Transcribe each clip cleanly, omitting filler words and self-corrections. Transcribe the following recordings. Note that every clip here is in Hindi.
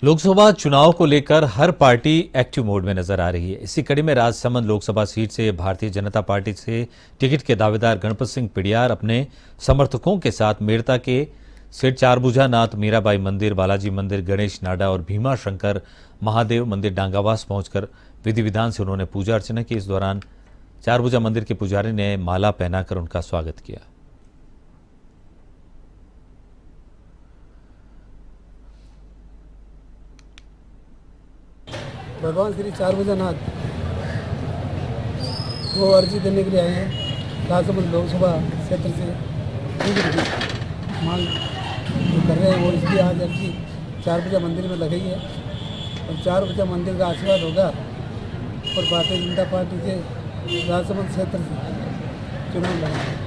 लोकसभा चुनाव को लेकर हर पार्टी एक्टिव मोड में नजर आ रही है। इसी कड़ी में राजसमंद लोकसभा सीट से भारतीय जनता पार्टी से टिकट के दावेदार गणपत सिंह पिडियार अपने समर्थकों के साथ मेड़ता के सेठ चारभुजा नाथ मीराबाई मंदिर, बालाजी मंदिर, गणेश नाडा और भीमा शंकर महादेव मंदिर डांगावास पहुंचकर विधि विधान से उन्होंने पूजा अर्चना की। इस दौरान चारभुजा मंदिर के पुजारी ने माला पहनाकर उनका स्वागत किया। भगवान श्री चारभुजा नाथ वो अर्जी देने के लिए आए हैं। राजसमंद लोकसभा क्षेत्र से मांग जो कर रहे हैं वो इसलिए आज अर्जी चारभुजा मंदिर में लगाई है और चारभुजा मंदिर का आशीर्वाद होगा और भारतीय जनता पार्टी के राजसमंद क्षेत्र से चुनाव लड़ेंगे।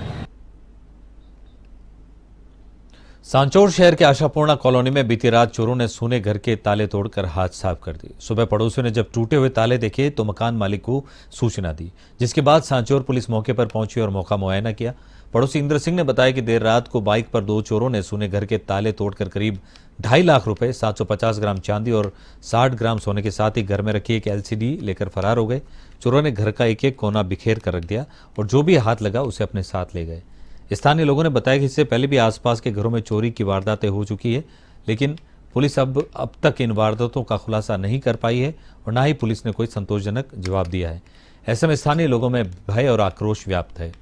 सांचौर शहर के आशापूर्णा कॉलोनी में बीती रात चोरों ने सूने घर के ताले तोड़कर हाथ साफ कर दिए। सुबह पड़ोसियों ने जब टूटे हुए ताले देखे तो मकान मालिक को सूचना दी, जिसके बाद सांचौर पुलिस मौके पर पहुंची और मौका मुआयना किया। पड़ोसी इंद्र सिंह ने बताया कि देर रात को बाइक पर दो चोरों ने सूने घर के ताले तोड़कर करीब 2.5 लाख रुपए, 750 ग्राम चांदी और 60 ग्राम सोने के साथ ही घर में रखी एक LCD लेकर फरार हो गए। चोरों ने घर का एक एक कोना बिखेर कर रख दिया और जो भी हाथ लगा उसे अपने साथ ले गए। स्थानीय लोगों ने बताया कि इससे पहले भी आसपास के घरों में चोरी की वारदातें हो चुकी है, लेकिन पुलिस अब तक इन वारदातों का खुलासा नहीं कर पाई है और न ही पुलिस ने कोई संतोषजनक जवाब दिया है। ऐसे में स्थानीय लोगों में भय और आक्रोश व्याप्त है।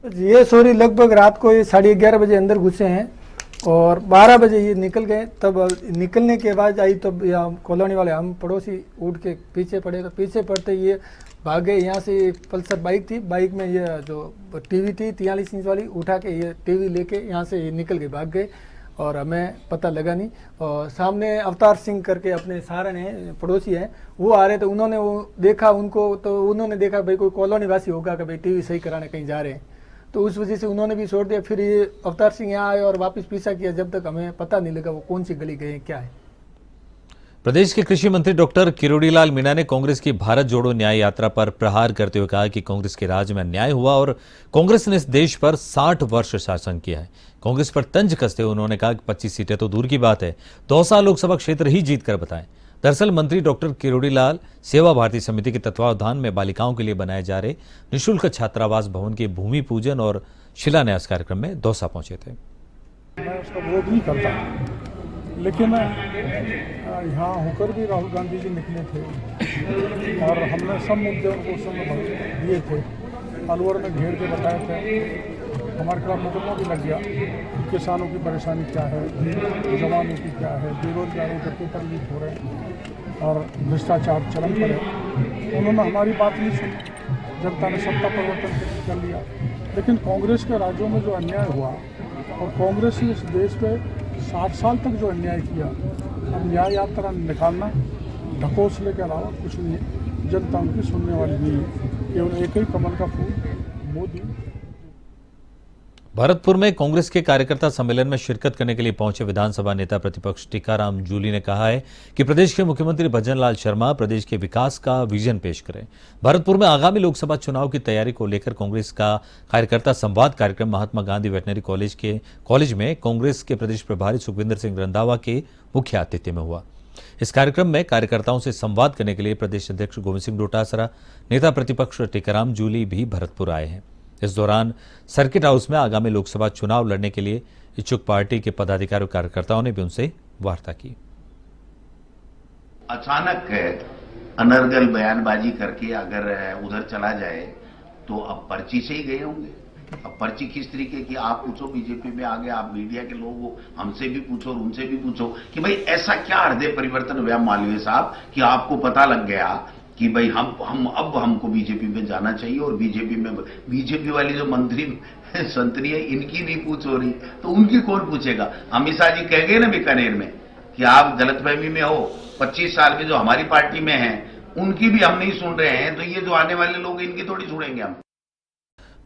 ये चोरी लगभग रात को 11:30 बजे अंदर घुसे हैं और 12 बजे ये निकल गए। तब निकलने के बाद आई तब कॉलोनी वाले हम पड़ोसी उठ के पीछे पड़े, तो पीछे पड़ते ये भागे। यहाँ से एक पल्सर बाइक थी, बाइक में ये जो टीवी थी 43 इंच वाली, उठा के ये टीवी लेके यहाँ से ये निकल के भाग गए और हमें पता लगा नहीं। और सामने अवतार सिंह करके अपने सहारण है, पड़ोसी हैं, वो आ रहे थे। उन्होंने वो देखा उनको, तो उन्होंने देखा भाई कोई कॉलोनी वासी होगा कि भाई टीवी सही कराने कहीं जा रहे हैं, तो उस वजह से उन्होंने भी छोड़ दिया। फिर ये अवतार सिंह यहाँ आए और वापस पीछा किया, जब तक हमें पता नहीं लगा वो कौन सी गली गए क्या है। प्रदेश के कृषि मंत्री डॉक्टर किरोड़ीलाल मीणा ने कांग्रेस की भारत जोड़ो न्याय यात्रा पर प्रहार करते हुए कहा कि कांग्रेस के राज में अन्याय हुआ और कांग्रेस ने इस देश पर 60 वर्ष शासन किया है। कांग्रेस पर तंज कसते हुए उन्होंने कहा कि 25 सीटें तो दूर की बात है, दौसा लोकसभा क्षेत्र ही जीत कर बताएं। दरअसल मंत्री डॉक्टर किरोड़ीलाल सेवा भारती समिति के तत्वावधान में बालिकाओं के लिए बनाए जा रहे निःशुल्क छात्रावास भवन के भूमि पूजन और शिलान्यास कार्यक्रम में दौसा पहुंचे थे। मैं उसका विरोध नहीं करता, लेकिन यहाँ होकर भी राहुल गांधी जी निकले थे और हमने सब मुद्दे उनको उस समय दिए थे। अलवर में घेर के बताए थे, हमारे खिलाफ मुकदमा भी लग गया। किसानों की परेशानी क्या है, जवानों की क्या है, बेरोजगारों के पेपर लीक हो रहे हैं और भ्रष्टाचार चरम पर है। उन्होंने हमारी बात नहीं सुनी, जनता ने सत्ता परिवर्तन कर लिया। लेकिन कांग्रेस के राज्यों में जो अन्याय हुआ और कांग्रेस ने इस देश पे 60 साल तक जो अन्याय किया, अब न्याय यात्रा निकालना ढकोसले के अलावा कुछ नहीं है। जनता उनकी सुनने वाली नहीं है, केवल एक ही कमल का फूल मोदी। भरतपुर में कांग्रेस के कार्यकर्ता सम्मेलन में शिरकत करने के लिए पहुंचे विधानसभा नेता प्रतिपक्ष टीकाराम जूली ने कहा है कि प्रदेश के मुख्यमंत्री भजन लाल शर्मा प्रदेश के विकास का विजन पेश करें। भरतपुर में आगामी लोकसभा चुनाव की तैयारी को लेकर कांग्रेस का कार्यकर्ता संवाद कार्यक्रम महात्मा गांधी वेटनरी कॉलेज में कांग्रेस के प्रदेश प्रभारी सुखविंदर सिंह रंधावा के मुख्य आतिथ्य में हुआ। इस कार्यक्रम में कार्यकर्ताओं से संवाद करने के लिए प्रदेश अध्यक्ष गोविंद सिंह डोटासरा, नेता प्रतिपक्ष टीकाराम जूली भी भरतपुर आए हैं। इस दौरान सर्किट हाउस में आगामी लोकसभा चुनाव लड़ने के लिए इच्छुक पार्टी के पदाधिकारियों कार्यकर्ताओं ने भी उनसे वार्ता की। अचानक अनर्गल बयानबाजी करके अगर उधर चला जाए तो अब पर्ची से ही गए होंगे। अब पर्ची किस तरीके की, आप पूछो बीजेपी में आगे, आप मीडिया के लोग हो, हमसे भी पूछो और उनसे भी पूछो कि भाई ऐसा क्या हृदय परिवर्तन हुआ मालवीय साहब कि आपको पता लग गया कि भाई हमको बीजेपी में जाना चाहिए और बीजेपी वाली जो मंत्री संतरी है इनकी नहीं पूछ हो रही तो उनकी कौन पूछेगा। अमित शाह जी कह गए ना बीकानेर में कि आप गलतफहमी में हो, 25 साल में जो हमारी पार्टी में हैं उनकी भी हम नहीं सुन रहे हैं, तो ये जो आने वाले लोग इनकी थोड़ी सुनेंगे हम।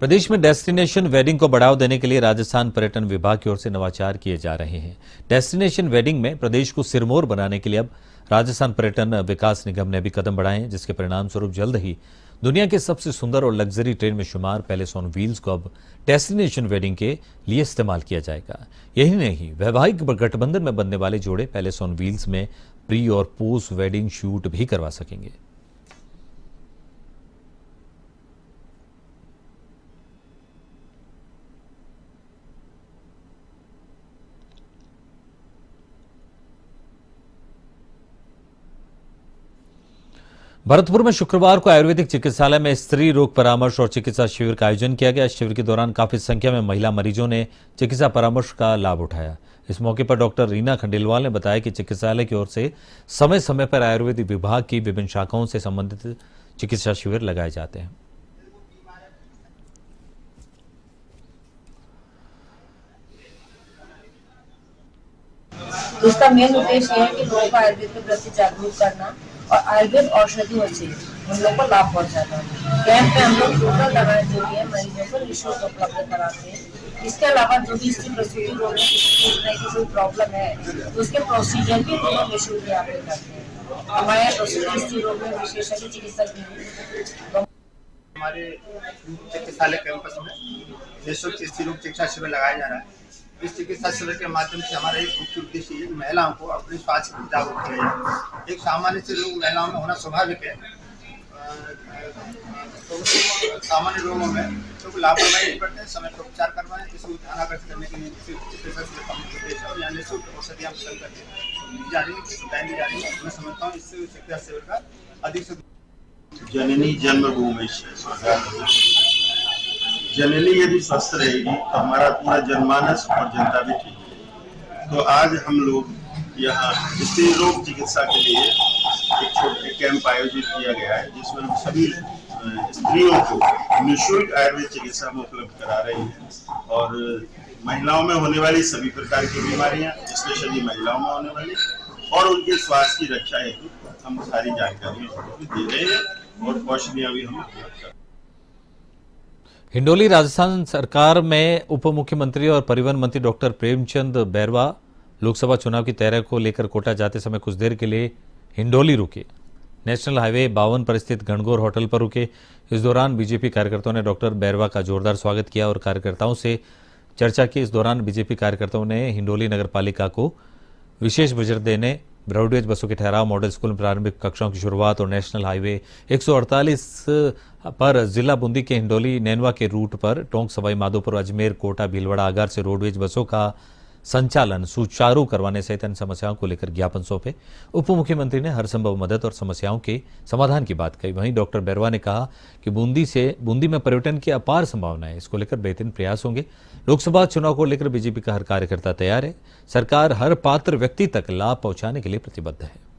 प्रदेश में डेस्टिनेशन वेडिंग को बढ़ावा देने के लिए राजस्थान पर्यटन विभाग की ओर से नवाचार किए जा रहे हैं। डेस्टिनेशन वेडिंग में प्रदेश को सिरमौर बनाने के लिए अब राजस्थान पर्यटन विकास निगम ने भी कदम बढ़ाए हैं, जिसके परिणाम स्वरूप जल्द ही दुनिया के सबसे सुंदर और लग्जरी ट्रेन में शुमार पैलेस ऑन व्हील्स को अब डेस्टिनेशन वेडिंग के लिए इस्तेमाल किया जाएगा। यही नहीं, वैवाहिक गठबंधन में बनने वाले जोड़े पैलेस ऑन व्हील्स में प्री और पोस्ट वेडिंग शूट भी करवा सकेंगे। भरतपुर में शुक्रवार को आयुर्वेदिक चिकित्सालय में स्त्री रोग परामर्श और चिकित्सा शिविर का आयोजन किया गया। शिविर के दौरान काफी संख्या में महिला मरीजों ने चिकित्सा परामर्श का लाभ उठाया। इस मौके पर डॉक्टर रीना खंडेलवाल ने बताया कि चिकित्सालय की ओर से समय समय पर आयुर्वेदिक विभाग की विभिन्न शाखाओं से संबंधित चिकित्सा शिविर लगाए जाते हैं। तो इसका मेन उद्देश्य है कि लोगों को आयुर्वेद के प्रति जागरूक करना और आयुर्वेद औषधियों से हम लोग को लाभ पहुंचाना। कैंप में हम लोग टोटल दवाएं जो भी है मरीजों को निःशुल्क उपलब्ध कराते हैं। इसके अलावा जो भी स्त्री प्रसूति रोग में किसी तरह की कोई प्रॉब्लम है तो उसके प्रोसीजर भी हम लोग निःशुल्क यहाँ पे करते हैं। हमारे यहाँ प्रसूति स्त्री रोग में विशेषज्ञ चिकित्सक भी हमारे चिकित्सालय कैंपस में निःशुल्क स्त्री रोग चिकित्सा शिविर लगाया जा रहा है। इस चिकित्सा शिविर के माध्यम से हमारा एक मुख्य उद्देश्य है महिलाओं को अपने स्वास्थ्य को जागरूक किया जाए। एक सामान्य से रोग महिलाओं में होना स्वाभाविक है, तो सामान्य रोगों में तो लापरवाही नहीं करते, समय पर उपचार करवाएं। इसको ध्यान आकर्षित करने के लिए चिकित्सा शिविर और यहाँ निःशुल्क औषधियाँ प्रदान करके जा रही है। मैं समझता हूँ इससे चिकित्सा शिविर का अधिक से जननी जन्मभूमि जननी यदि स्वस्थ रहेगी तो हमारा पूरा जनमानस और जनता भी ठीक है। तो आज हम लोग यहाँ स्त्री रोग चिकित्सा के लिए एक छोटे कैंप आयोजित किया गया है, जिसमें हम सभी स्त्रियों को निःशुल्क आयुर्वेद चिकित्सा में उपलब्ध करा रहे हैं। और महिलाओं में होने वाली सभी प्रकार की बीमारियां, स्पेशली महिलाओं में होने वाली और उनके स्वास्थ्य की रक्षा हेतु हम सारी जानकारी दे रहे हैं और औषधियां भी हम उपलब्ध कर रहे हैं। हिंडोली राजस्थान सरकार में उप मुख्यमंत्री और परिवहन मंत्री डॉक्टर प्रेमचंद बैरवा लोकसभा चुनाव की तैयारी को लेकर कोटा जाते समय कुछ देर के लिए हिंडोली रुके। नेशनल हाईवे 52 पर स्थित घनघोर होटल पर रुके। इस दौरान बीजेपी कार्यकर्ताओं ने डॉक्टर बैरवा का जोरदार स्वागत किया और कार्यकर्ताओं से चर्चा की। इस दौरान बीजेपी कार्यकर्ताओं ने हिंडोली नगर पालिका को विशेष बजट देने, ब्रॉडवेज बसों के ठहराव, मॉडल स्कूल में प्रारंभिक कक्षाओं की शुरुआत और नेशनल हाईवे 148 पर जिला बूंदी के हिंडोली नैनवा के रूट पर टोंक, सवाई माधोपुर, अजमेर, कोटा, भीलवाड़ा, आगार से रोडवेज बसों का संचालन सुचारू करवाने सहित अन्य समस्याओं को लेकर ज्ञापन सौंपे। उप मुख्यमंत्री ने हर संभव मदद और समस्याओं के समाधान की बात कही। वहीं डॉक्टर बैरवा ने कहा कि बूंदी में पर्यटन की अपार संभावनाएं, इसको लेकर बेहतरीन प्रयास होंगे। लोकसभा चुनाव को लेकर बीजेपी का हर कार्यकर्ता तैयार है। सरकार हर पात्र व्यक्ति तक लाभ पहुंचाने के लिए प्रतिबद्ध है।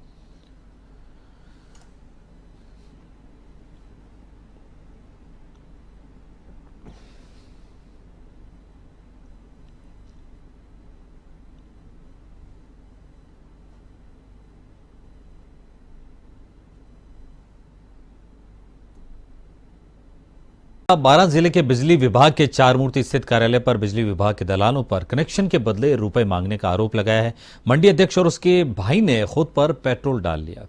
बारां जिले के बिजली विभाग के चार मूर्ति स्थित कार्यालय पर बिजली विभाग के दलालों पर कनेक्शन के बदले रुपए मांगने का आरोप लगाया है। मंडी अध्यक्ष और उसके भाई ने खुद पर पेट्रोल डाल लिया।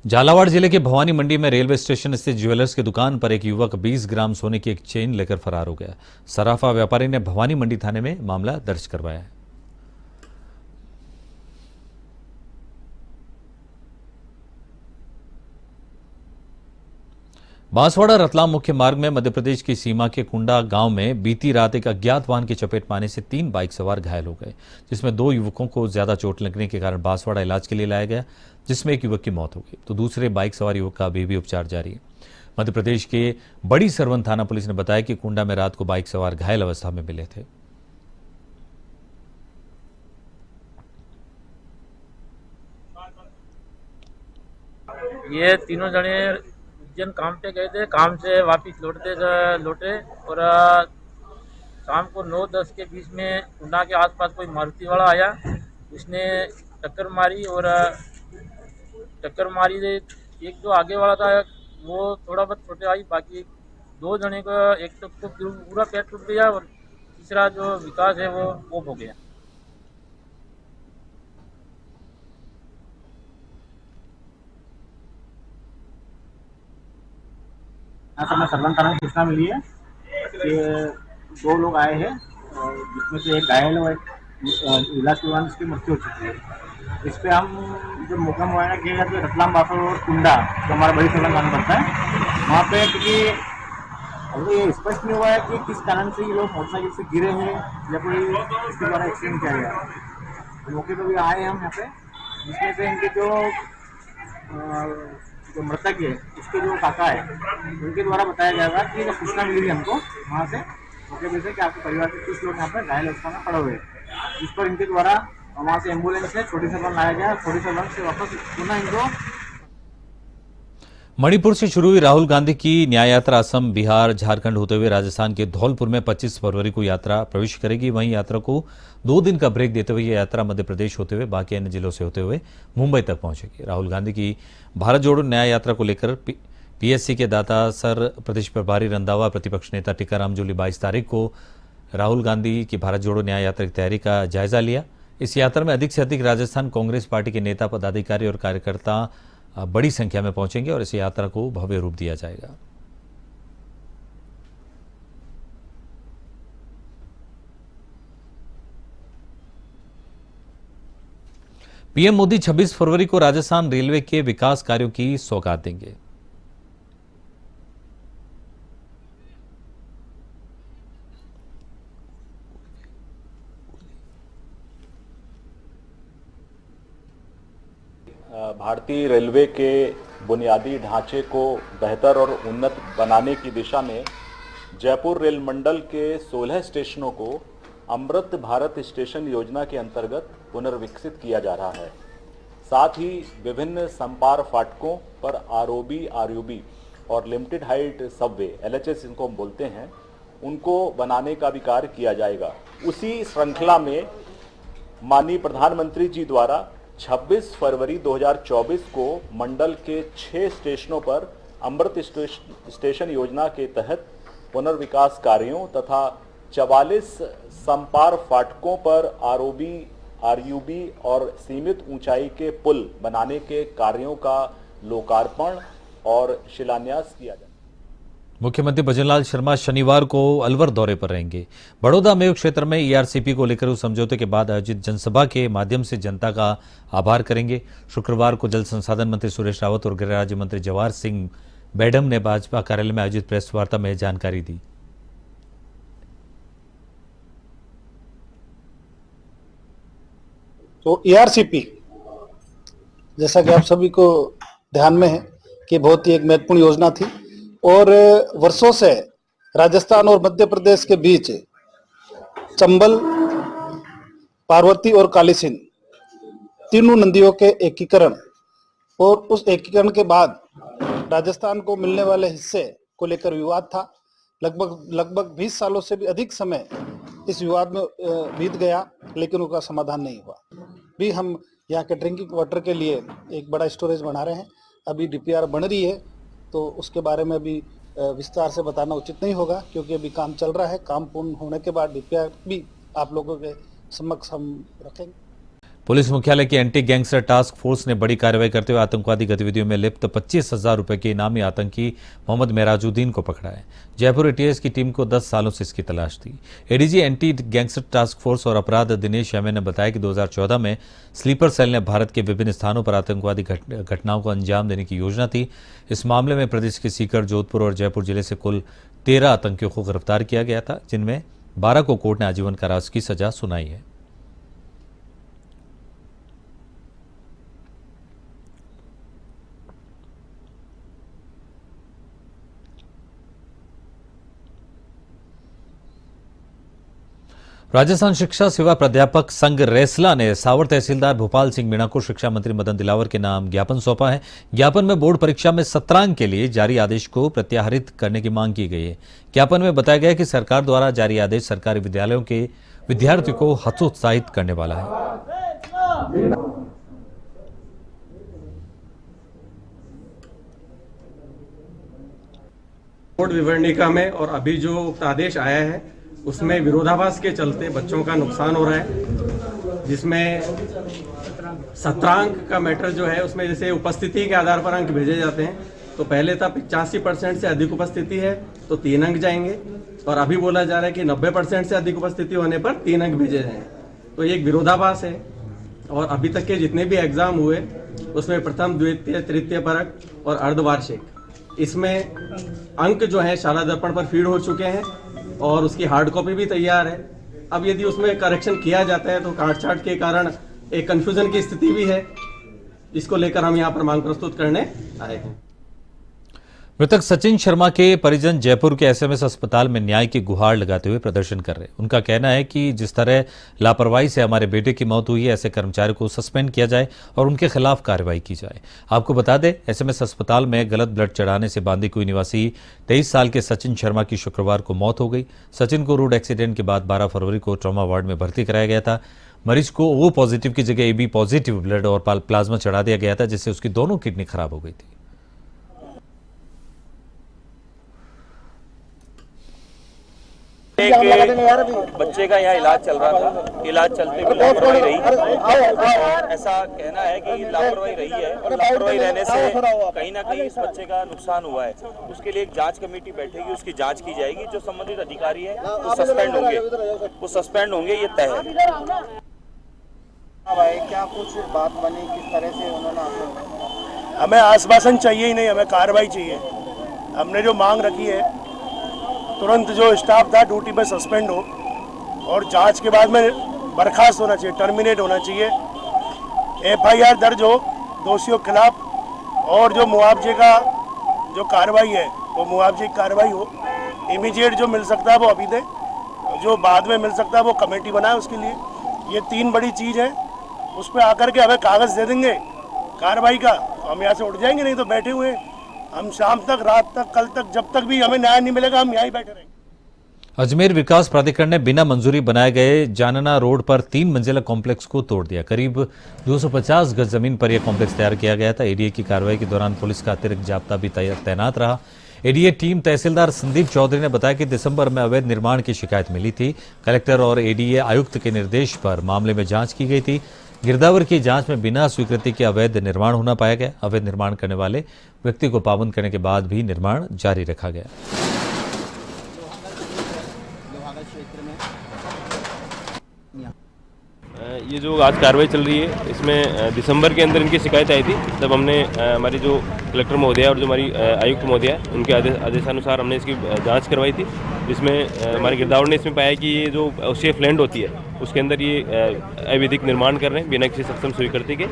झालावाड़ जिले के भवानी मंडी में रेलवे स्टेशन स्थित ज्वेलर्स की दुकान पर एक युवक 20 ग्राम सोने की एक चेन लेकर फरार हो गया। सराफा व्यापारी ने भवानी मंडी थाने में मामला दर्ज करवाया है। बांसवाड़ा रतलाम मुख्य मार्ग में मध्य प्रदेश की सीमा के कुंडा गांव में बीती रात एक अज्ञात वाहन की चपेट में आने से 3 बाइक सवार घायल हो गए, जिसमें 2 युवकों को ज्यादा चोट लगने के कारण बांसवाड़ा इलाज के लिए लाया गया, जिसमें एक युवक की मौत हो गई तो दूसरे बाइक सवार युवक का अभी भी उपचार जारी है। मध्य प्रदेश के बड़ी सरवन थाना पुलिस ने बताया कि कुंडा में रात को बाइक सवार घायल अवस्था में मिले थे। ये तीनों जने उज्जैन काम पे गए थे, काम से वापिस लौटे और शाम को 9-10 के बीच में कुंडा के आसपास कोई मारुति वाला आया, उसने टक्कर मारी और एक जो आगे वाला था वो थोड़ा बहुत छोटे आई, बाकी 2 जने का एक तो पूरा पैर टूट गया और तीसरा जो विकास है वो ऑफ हो गया। यहाँ समय सर्वन थाना में सूचना मिली है कि 2 लोग आए हैं और जिसमें से एक घायल और एक इलाज के दौरान इसकी मृत्यु हो चुकी है। इस पर हम जब मौका मुआयना किया गया तो रतलाम बाफर और कुंडा जो हमारा बड़ी सर्वन थाना पड़ता है वहाँ पे, क्योंकि अभी ये स्पष्ट नहीं हुआ है कि किस कारण से ये लोग मोटरसाइकिल से गिरे हैं या कोई इसके द्वारा एक्सीडेंट किया गया है। तो मौके पर भी आए हम यहाँ पे, जिसमें से इनके जो मृतक है उसके जो काका है उनके द्वारा बताया जाएगा कि जब सूचना मिली हमको वहाँ से मौके पर से कि आपके परिवार के कुछ लोग यहाँ पर घायल अवस्था में पड़े हुए हैं, जिस पर इनके द्वारा वहाँ से एम्बुलेंस से छोटी सरवन लाया गया। छोटी सरवन से वापस पुनः इनको मणिपुर से शुरू हुई राहुल गांधी की न्याय यात्रा असम, बिहार, झारखंड होते हुए राजस्थान के धौलपुर में 25 फरवरी को यात्रा प्रवेश करेगी। वहीं यात्रा को 2 दिन का ब्रेक देते हुए यह यात्रा मध्य प्रदेश होते हुए बाकी अन्य जिलों से होते हुए मुंबई तक पहुंचेगी। राहुल गांधी की भारत जोड़ो न्याय यात्रा को लेकर पीएससी के दाता सर प्रदेश प्रभारी रंधावा, प्रतिपक्ष नेता टीकाराम जूली 22 तारीख को राहुल गांधी की भारत जोड़ो न्याय यात्रा की तैयारी का जायजा लिया। इस यात्रा में अधिक से अधिक राजस्थान कांग्रेस पार्टी के नेता, पदाधिकारी और कार्यकर्ता बड़ी संख्या में पहुंचेंगे और इस यात्रा को भव्य रूप दिया जाएगा। पीएम मोदी 26 फरवरी को राजस्थान रेलवे के विकास कार्यों की सौगात देंगे। भारतीय रेलवे के बुनियादी ढांचे को बेहतर और उन्नत बनाने की दिशा में जयपुर रेल मंडल के 16 स्टेशनों को अमृत भारत स्टेशन योजना के अंतर्गत पुनर्विकसित किया जा रहा है। साथ ही विभिन्न संपार फाटकों पर आरओबी, आरयूबी और लिमिटेड हाइट सबवे, एलएचएस इनको हम बोलते हैं, उनको बनाने का भी कार्य किया जाएगा। उसी श्रृंखला में माननीय प्रधानमंत्री जी द्वारा 26 फरवरी 2024 को मंडल के 6 स्टेशनों पर अमृत स्टेशन योजना के तहत पुनर्विकास कार्यों तथा 44 संपार फाटकों पर आरओबी, आरयूबी और सीमित ऊंचाई के पुल बनाने के कार्यों का लोकार्पण और शिलान्यास किया जाए। मुख्यमंत्री भजनलाल शर्मा शनिवार को अलवर दौरे पर रहेंगे। बड़ौदा मेयो क्षेत्र में ईआरसीपी को लेकर उस समझौते के बाद आयोजित जनसभा के माध्यम से जनता का आभार करेंगे। शुक्रवार को जल संसाधन मंत्री सुरेश रावत और गृह राज्य मंत्री जवाहर सिंह बेडम ने भाजपा कार्यालय में आयोजित प्रेस वार्ता में जानकारी दी। तो ईआरसीपी जैसा कि आप सभी को ध्यान में है कि बहुत ही एक महत्वपूर्ण योजना थी और वर्षों से राजस्थान और मध्य प्रदेश के बीच चंबल, पार्वती और कालीसिंध तीनों नदियों के एकीकरण और उस एकीकरण के बाद राजस्थान को मिलने वाले हिस्से को लेकर विवाद था। लगभग 20 सालों से भी अधिक समय इस विवाद में बीत गया, लेकिन उसका समाधान नहीं हुआ। भी हम यहाँ के ड्रिंकिंग वाटर के लिए एक बड़ा स्टोरेज बना रहे हैं। अभी डीपीआर बन रही है, तो उसके बारे में भी विस्तार से बताना उचित नहीं होगा, क्योंकि अभी काम चल रहा है। काम पूर्ण होने के बाद डीपीआर भी आप लोगों के समक्ष हम रखेंगे। पुलिस मुख्यालय की एंटी गैंगस्टर टास्क फोर्स ने बड़ी कार्रवाई करते हुए आतंकवादी गतिविधियों में लिप्त 25,000 रुपए के इनामी आतंकी मोहम्मद मेराजुद्दीन को पकड़ा है। जयपुर एटीएस की टीम को 10 सालों से इसकी तलाश थी। ADG anti gangster task force और अपराध दिनेश यामे ने बताया कि 2014 में स्लीपर सेल ने भारत के विभिन्न स्थानों पर आतंकवादी घटनाओं को अंजाम देने की योजना थी। इस मामले में प्रदेश के सीकर, जोधपुर और जयपुर जिले से कुल 13 आतंकियों को गिरफ्तार किया गया था, जिनमें 12 को कोर्ट ने आजीवन कारावास की सजा सुनाई है। राजस्थान शिक्षा सेवा प्राध्यापक संघ रेसला ने सावर तहसीलदार भोपाल सिंह मीणा को शिक्षा मंत्री मदन दिलावर के नाम ज्ञापन सौंपा है। ज्ञापन में बोर्ड परीक्षा में सत्रांक के लिए जारी आदेश को प्रत्याहरित करने की मांग की गई है। ज्ञापन में बताया गया है कि सरकार द्वारा जारी आदेश सरकारी विद्यालयों के विद्यार्थियों को हतोत्साहित करने वाला है। कोर्ट विवरणिका में और अभी जो उक्त आदेश आया है उसमें विरोधाभास के चलते बच्चों का नुकसान हो रहा है, जिसमें 17 अंक का मैटर जो है उसमें जैसे उपस्थिति के आधार पर अंक भेजे जाते हैं, तो पहले था 85% से अधिक उपस्थिति है तो 3 अंक जाएंगे, और अभी बोला जा रहा है कि 90% से अधिक उपस्थिति होने पर 3 अंक भेजे जाएंगे। तो ये एक विरोधाभास है। और अभी तक के जितने भी एग्जाम हुए उसमें प्रथम, द्वितीय, तृतीय परक और अर्धवार्षिक, इसमें अंक जो है शाला दर्पण पर फीड हो चुके हैं और उसकी हार्ड कॉपी भी तैयार है। अब यदि उसमें करेक्शन किया जाता है तो काट छाट के कारण एक कंफ्यूजन की स्थिति भी है, इसको लेकर हम यहाँ पर मांग प्रस्तुत करने आए हैं। मृतक सचिन शर्मा के परिजन जयपुर के एसएमएस अस्पताल में न्याय की गुहार लगाते हुए प्रदर्शन कर रहे हैं। उनका कहना है कि जिस तरह लापरवाही से हमारे बेटे की मौत हुई है, ऐसे कर्मचारी को सस्पेंड किया जाए और उनके खिलाफ कार्रवाई की जाए। आपको बता दें, एसएमएस अस्पताल में गलत ब्लड चढ़ाने से बांदीकुई निवासी 23 साल के सचिन शर्मा की शुक्रवार को मौत हो गई। सचिन को रोड एक्सीडेंट के बाद 12 फरवरी को ट्रॉमा वार्ड में भर्ती कराया गया था। मरीज को O पॉजिटिव की जगह AB पॉजिटिव ब्लड और प्लाज्मा चढ़ा दिया गया था, जिससे उसकी दोनों किडनी खराब हो गई थी। एक बच्चे का यहाँ इलाज चल रहा था, इलाज चलते हुए लापरवाही रही, ऐसा कहना है कि लापरवाही रही है और लापरवाही रहने से कहीं ना कहीं इस बच्चे का नुकसान हुआ है। उसके लिए एक जांच कमेटी बैठेगी, उसकी जांच की जाएगी। जो संबंधित अधिकारी है वो सस्पेंड होंगे, ये तय है। भाई क्या कुछ बात बनी, किस तरह से उन्होंने? हमें आश्वासन चाहिए ही नहीं, हमें कार्रवाई चाहिए। हमने जो मांग रखी है, तुरंत जो स्टाफ था ड्यूटी पे सस्पेंड हो और जांच के बाद में बर्खास्त होना चाहिए, टर्मिनेट होना चाहिए। FIR दर्ज हो दोषियों के खिलाफ और जो मुआवजे का जो कार्रवाई है वो मुआवजे की कार्रवाई हो। इमीडिएट जो मिल सकता है वो अभी दे, जो बाद में मिल सकता है वो कमेटी बनाए उसके लिए। ये 3 बड़ी चीज़ है, उस पर आकर के हमें कागज़ दे देंगे कार्रवाई का, तो हम यहाँ से उठ जाएंगे। नहीं तो बैठे हुए हम शाम तक, रात तक, कल तक, जब तक भी हमें न्याय नहीं मिलेगा हम यहीं बैठे रहेंगे। अजमेर विकास प्राधिकरण ने बिना मंजूरी बनाए गए जानना रोड पर 3 मंजिला कॉम्प्लेक्स को तोड़ दिया। करीब 250 गज जमीन पर यह कॉम्प्लेक्स तैयार किया गया था। एडीए की कार्रवाई के दौरान पुलिस का अतिरिक्त जाब्ता भी तैनात रहा। एडीए टीम तहसीलदार संदीप चौधरी ने बताया कि दिसंबर में अवैध निर्माण की शिकायत मिली थी। कलेक्टर और एडीए आयुक्त के निर्देश पर मामले में जांच की गई थी। गिरदावर की जांच में बिना स्वीकृति के अवैध निर्माण होना पाया गया। अवैध निर्माण करने वाले व्यक्ति को पाबंद करने के बाद भी निर्माण जारी रखा गया। ये जो आज कार्रवाई चल रही है, इसमें दिसंबर के अंदर इनकी शिकायत आई थी। तब हमने हमारी जो कलेक्टर महोदया और जो हमारी आयुक्त महोदया, उनके आदेशानुसार हमने इसकी जांच करवाई थी। इसमें हमारे गिरदावर ने इसमें पाया कि ये जो सेफ लैंड होती है उसके अंदर ये अवैधिक निर्माण कर रहे हैं बिना किसी सक्षम स्वीकृति के।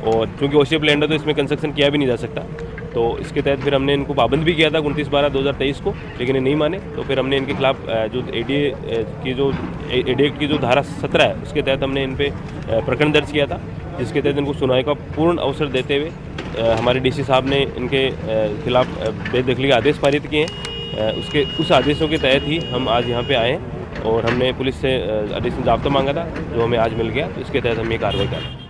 और चूँकि ओशियप लैंड है तो इसमें कंस्ट्रक्शन किया भी नहीं जा सकता। तो इसके तहत फिर हमने इनको पाबंद भी किया था 29/12/2023 को, लेकिन ये नहीं माने। तो फिर हमने इनके खिलाफ जो एडीए की जो धारा 17 है उसके तहत हमने इन पे प्रकरण दर्ज किया था, जिसके तहत इनको सुनवाई का पूर्ण अवसर देते हुए हमारे डीसी साहब ने इनके खिलाफ बेदखली के आदेश पारित किए हैं। उस आदेशों के तहत ही हम आज यहाँ पे आए हैं और हमने पुलिस से एडिशनल जाब्ता मांगा था, जो हमें आज मिल गया। तो इसके तहत हम ये कार्रवाई कर रहे हैं।